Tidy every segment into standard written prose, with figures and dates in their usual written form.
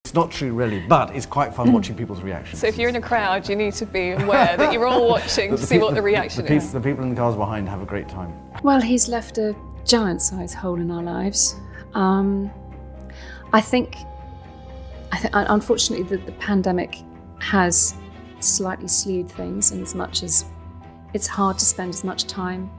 It's not true, really, but it's quite fun watching people's reactions. So if you're in a crowd, you need to be aware that you're all watching to see what the reaction is. The people in the cars behind have a great time. Well, he's left a giant-sized hole in our lives. I think unfortunately, the pandemic has slightly slewed things in as much as it's hard to spend as much time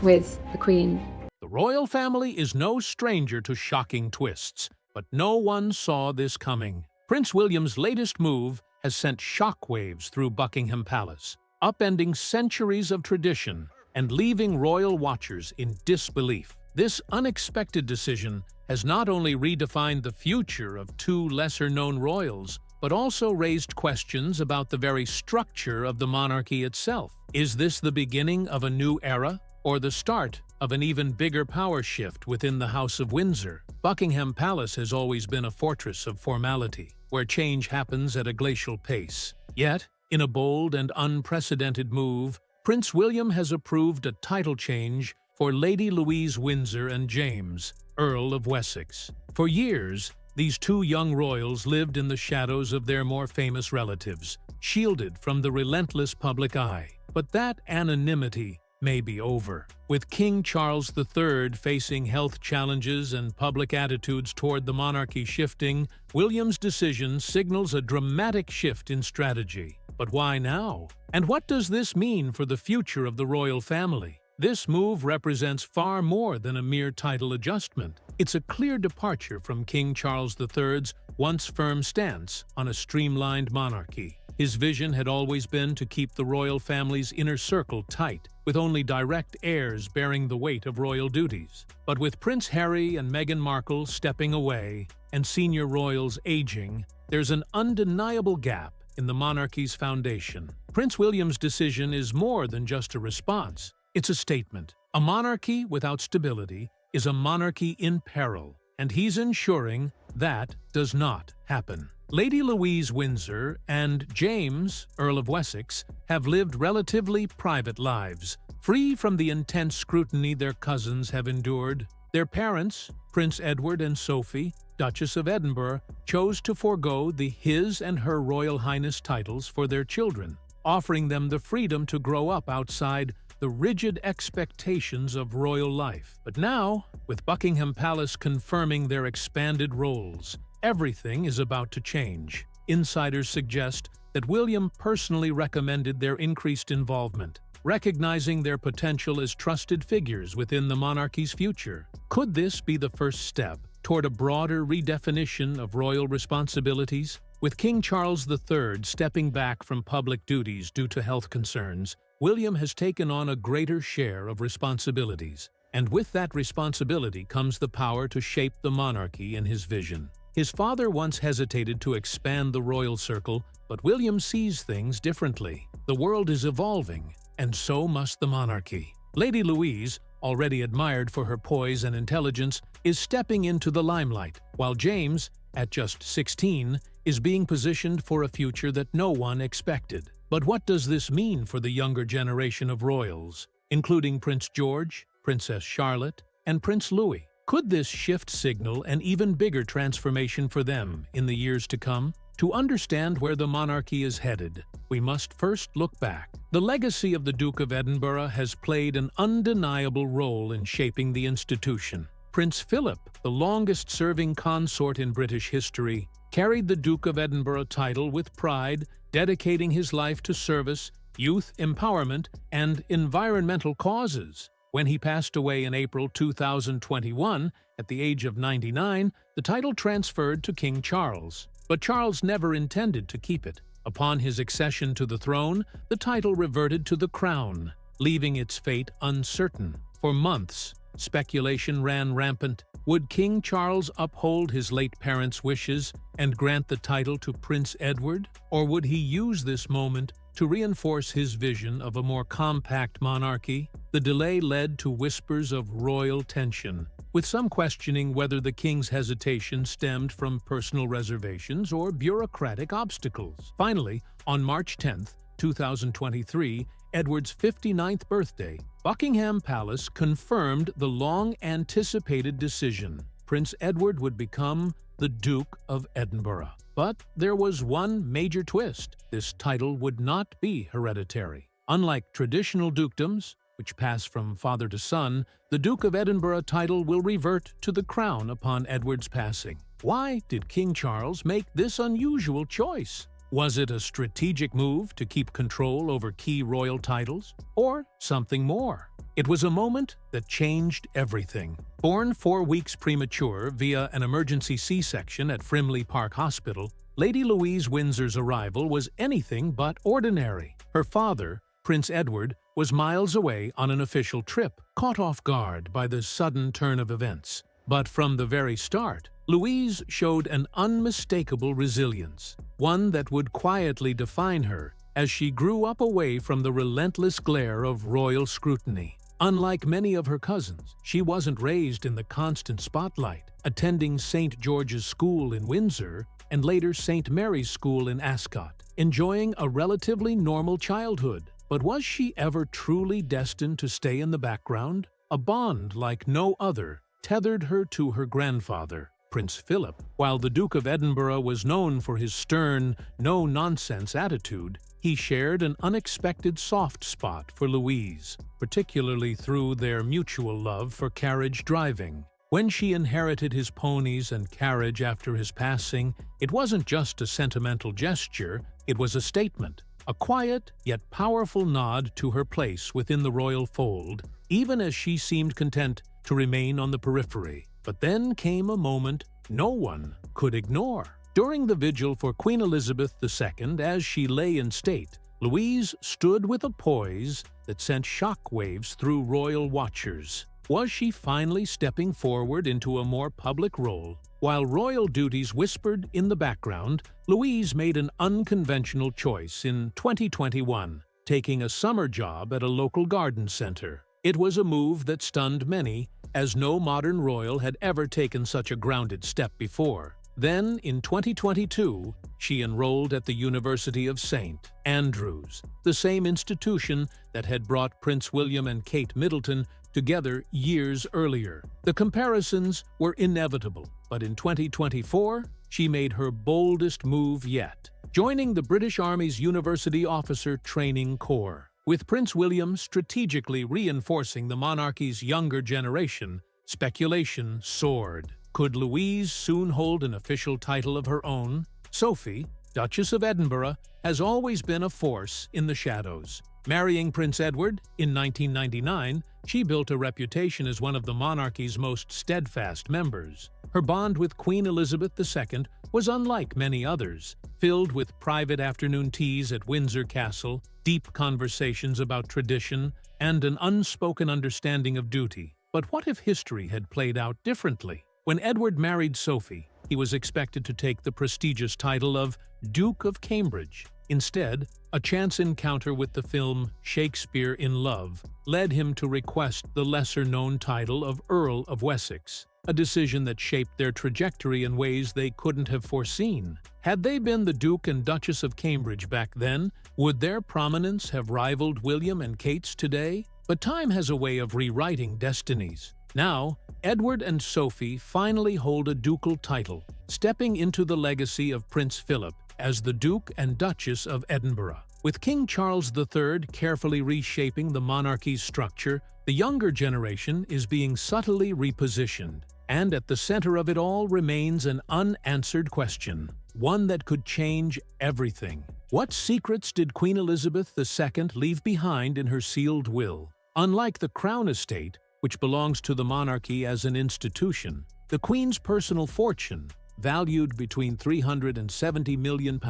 with the Queen. The royal family is no stranger to shocking twists, but no one saw this coming. Prince William's latest move has sent shockwaves through Buckingham Palace, upending centuries of tradition and leaving royal watchers in disbelief. This unexpected decision has not only redefined the future of two lesser-known royals, but also raised questions about the very structure of the monarchy itself. Is this the beginning of a new era, or the start of an even bigger power shift within the House of Windsor? Buckingham Palace has always been a fortress of formality, where change happens at a glacial pace. Yet, in a bold and unprecedented move, Prince William has approved a title change for Lady Louise Windsor and James, Earl of Wessex. For years, these two young royals lived in the shadows of their more famous relatives, shielded from the relentless public eye. But that anonymity may be over. With King Charles III facing health challenges and public attitudes toward the monarchy shifting, William's decision signals a dramatic shift in strategy. But why now? And what does this mean for the future of the royal family? This move represents far more than a mere title adjustment. It's a clear departure from King Charles III's once firm stance on a streamlined monarchy. His vision had always been to keep the royal family's inner circle tight, with only direct heirs bearing the weight of royal duties. But with Prince Harry and Meghan Markle stepping away and senior royals aging, there's an undeniable gap in the monarchy's foundation. Prince William's decision is more than just a response. It's a statement. A monarchy without stability is a monarchy in peril, and he's ensuring that does not happen. Lady Louise Windsor and James, Earl of Wessex, have lived relatively private lives, free from the intense scrutiny their cousins have endured. Their parents, Prince Edward and Sophie, Duchess of Edinburgh, chose to forego the His and Her Royal Highness titles for their children, offering them the freedom to grow up outside the rigid expectations of royal life. But now, with Buckingham Palace confirming their expanded roles, everything is about to change. Insiders suggest that William personally recommended their increased involvement, recognizing their potential as trusted figures within the monarchy's future. Could this be the first step toward a broader redefinition of royal responsibilities? With King Charles III stepping back from public duties due to health concerns, William has taken on a greater share of responsibilities. And with that responsibility comes the power to shape the monarchy in his vision. His father once hesitated to expand the royal circle, but William sees things differently. The world is evolving, and so must the monarchy. Lady Louise, already admired for her poise and intelligence, is stepping into the limelight, while James, at just 16, is being positioned for a future that no one expected. But what does this mean for the younger generation of royals, including Prince George, Princess Charlotte, and Prince Louis? Could this shift signal an even bigger transformation for them in the years to come? To understand where the monarchy is headed, we must first look back. The legacy of the Duke of Edinburgh has played an undeniable role in shaping the institution. Prince Philip, the longest-serving consort in British history, carried the Duke of Edinburgh title with pride, dedicating his life to service, youth empowerment, and environmental causes. When he passed away in April 2021, at the age of 99, the title transferred to King Charles. But Charles never intended to keep it. Upon his accession to the throne, the title reverted to the crown, leaving its fate uncertain. For months, speculation ran rampant. Would King Charles uphold his late parents' wishes and grant the title to Prince Edward? Or would he use this moment to reinforce his vision of a more compact monarchy? The delay led to whispers of royal tension, with some questioning whether the king's hesitation stemmed from personal reservations or bureaucratic obstacles. Finally, on March 10, 2023, Edward's 59th birthday, Buckingham Palace confirmed the long-anticipated decision. Prince Edward would become the Duke of Edinburgh. But there was one major twist. This title would not be hereditary. Unlike traditional dukedoms, which pass from father to son, the Duke of Edinburgh title will revert to the crown upon Edward's passing. Why did King Charles make this unusual choice? Was it a strategic move to keep control over key royal titles, or something more? It was a moment that changed everything. Born 4 weeks premature via an emergency C-section at Frimley Park Hospital, Lady Louise Windsor's arrival was anything but ordinary. Her father, Prince Edward, was miles away on an official trip, caught off guard by the sudden turn of events. But from the very start, Louise showed an unmistakable resilience, one that would quietly define her as she grew up away from the relentless glare of royal scrutiny. Unlike many of her cousins, she wasn't raised in the constant spotlight, attending St. George's School in Windsor and later St. Mary's School in Ascot, enjoying a relatively normal childhood. But was she ever truly destined to stay in the background? A bond like no other tethered her to her grandfather, Prince Philip. While the Duke of Edinburgh was known for his stern, no-nonsense attitude, he shared an unexpected soft spot for Louise, particularly through their mutual love for carriage driving. When she inherited his ponies and carriage after his passing, it wasn't just a sentimental gesture, it was a statement, a quiet yet powerful nod to her place within the royal fold, even as she seemed content to remain on the periphery. But then came a moment no one could ignore. During the vigil for Queen Elizabeth II, as she lay in state, Louise stood with a poise that sent shockwaves through royal watchers. Was she finally stepping forward into a more public role? While royal duties whispered in the background, Louise made an unconventional choice in 2021, taking a summer job at a local garden center. It was a move that stunned many, as no modern royal had ever taken such a grounded step before. Then, in 2022, she enrolled at the University of St. Andrews, the same institution that had brought Prince William and Kate Middleton together years earlier. The comparisons were inevitable, but in 2024, she made her boldest move yet, joining the British Army's University Officer Training Corps. With Prince William strategically reinforcing the monarchy's younger generation, speculation soared. Could Louise soon hold an official title of her own? Sophie, Duchess of Edinburgh, has always been a force in the shadows. Marrying Prince Edward in 1999, she built a reputation as one of the monarchy's most steadfast members. Her bond with Queen Elizabeth II was unlike many others, filled with private afternoon teas at Windsor Castle, deep conversations about tradition, and an unspoken understanding of duty. But what if history had played out differently? When Edward married Sophie, he was expected to take the prestigious title of Duke of Cambridge. Instead, a chance encounter with the film Shakespeare in Love led him to request the lesser-known title of Earl of Wessex, a decision that shaped their trajectory in ways they couldn't have foreseen. Had they been the Duke and Duchess of Cambridge back then, would their prominence have rivaled William and Kate's today? But time has a way of rewriting destinies. Now, Edward and Sophie finally hold a ducal title, stepping into the legacy of Prince Philip as the Duke and Duchess of Edinburgh. With King Charles III carefully reshaping the monarchy's structure, the younger generation is being subtly repositioned. And at the center of it all remains an unanswered question, one that could change everything. What secrets did Queen Elizabeth II leave behind in her sealed will? Unlike the Crown Estate, which belongs to the monarchy as an institution, the Queen's personal fortune, valued between £370 million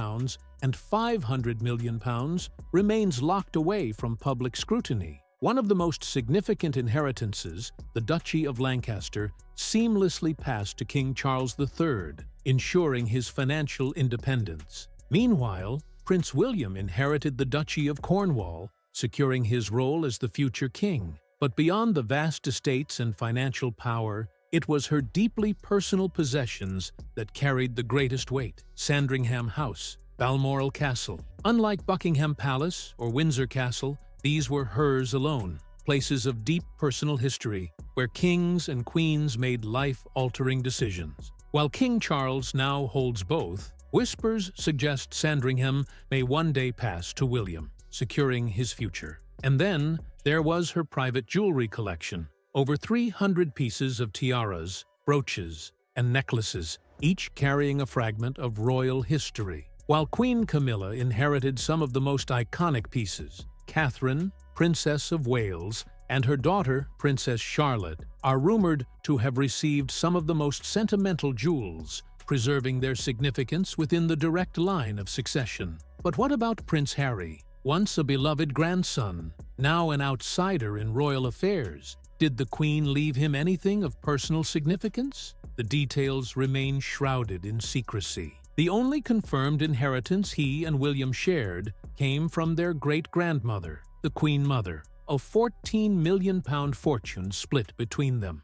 and £500 million, remains locked away from public scrutiny. One of the most significant inheritances, the Duchy of Lancaster, seamlessly passed to King Charles III, ensuring his financial independence. Meanwhile, Prince William inherited the Duchy of Cornwall, securing his role as the future king. But beyond the vast estates and financial power, it was her deeply personal possessions that carried the greatest weight. Sandringham House, Balmoral Castle. Unlike Buckingham Palace or Windsor Castle, these were hers alone, places of deep personal history where kings and queens made life-altering decisions. While King Charles now holds both, whispers suggest Sandringham may one day pass to William, securing his future. And then there was her private jewelry collection, over 300 pieces of tiaras, brooches, and necklaces, each carrying a fragment of royal history. While Queen Camilla inherited some of the most iconic pieces, Catherine, Princess of Wales, and her daughter, Princess Charlotte, are rumored to have received some of the most sentimental jewels, preserving their significance within the direct line of succession. But what about Prince Harry? Once a beloved grandson, now an outsider in royal affairs. Did the Queen leave him anything of personal significance? The details remain shrouded in secrecy. The only confirmed inheritance he and William shared came from their great-grandmother, the Queen Mother, a £14 million fortune split between them.